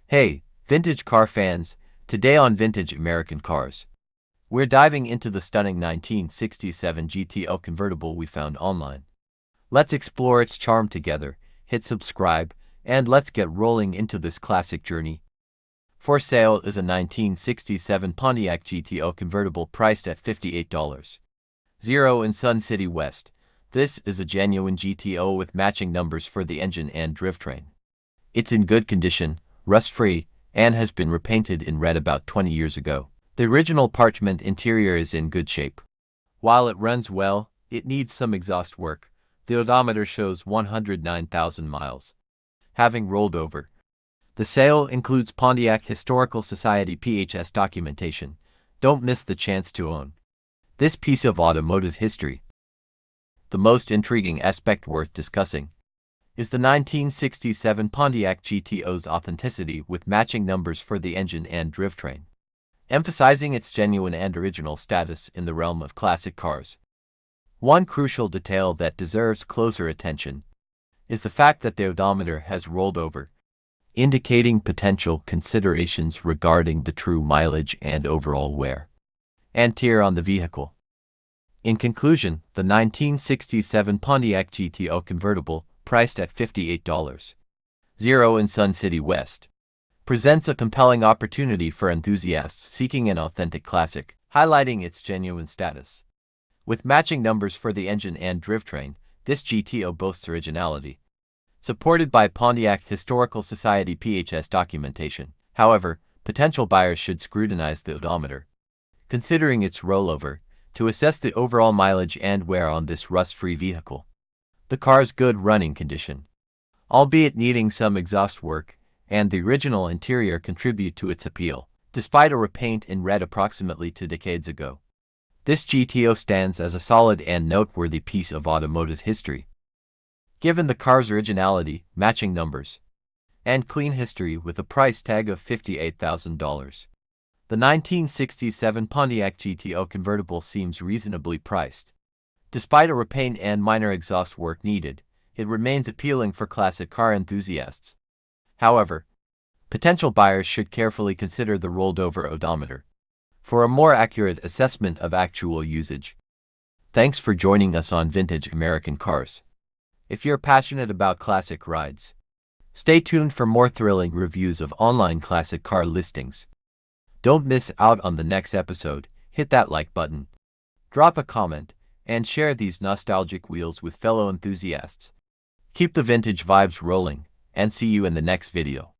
Hey, vintage car fans, today on Vintage American Cars, we're diving into the stunning 1967 GTO Convertible we found online. Let's explore its charm together, hit subscribe, and let's get rolling into this classic journey. For sale is a 1967 Pontiac GTO Convertible priced at $58.00 in Sun City West. This is a genuine GTO with matching numbers for the engine and drivetrain. It's in good condition, rust-free, and has been repainted in red about 20 years ago. The original parchment interior is in good shape. While it runs well, it needs some exhaust work. The odometer shows 109,000 miles, having rolled over. The sale includes Pontiac Historical Society PHS documentation. Don't miss the chance to own this piece of automotive history. The most intriguing aspect worth discussing is the 1967 Pontiac GTO's authenticity with matching numbers for the engine and drivetrain, emphasizing its genuine and original status in the realm of classic cars. One crucial detail that deserves closer attention is the fact that the odometer has rolled over, indicating potential considerations regarding the true mileage and overall wear and tear on the vehicle. In conclusion, the 1967 Pontiac GTO Convertible, priced at $58.00 in Sun City West, presents a compelling opportunity for enthusiasts seeking an authentic classic, highlighting its genuine status. With matching numbers for the engine and drivetrain, this GTO boasts originality, supported by Pontiac Historical Society PHS documentation. However, potential buyers should scrutinize the odometer, considering its rollover, to assess the overall mileage and wear on this rust-free vehicle. The car's good running condition, albeit needing some exhaust work, and the original interior contribute to its appeal, despite a repaint in red approximately 2 decades ago. This GTO stands as a solid and noteworthy piece of automotive history. Given the car's originality, matching numbers, and clean history with a price tag of $58,000, the 1967 Pontiac GTO Convertible seems reasonably priced. Despite a repaint and minor exhaust work needed, it remains appealing for classic car enthusiasts. However, potential buyers should carefully consider the rolled-over odometer for a more accurate assessment of actual usage. Thanks for joining us on Vintage American Cars. If you're passionate about classic rides, stay tuned for more thrilling reviews of online classic car listings. Don't miss out on the next episode. Hit that like button, drop a comment, and share these nostalgic wheels with fellow enthusiasts. Keep the vintage vibes rolling, and see you in the next video.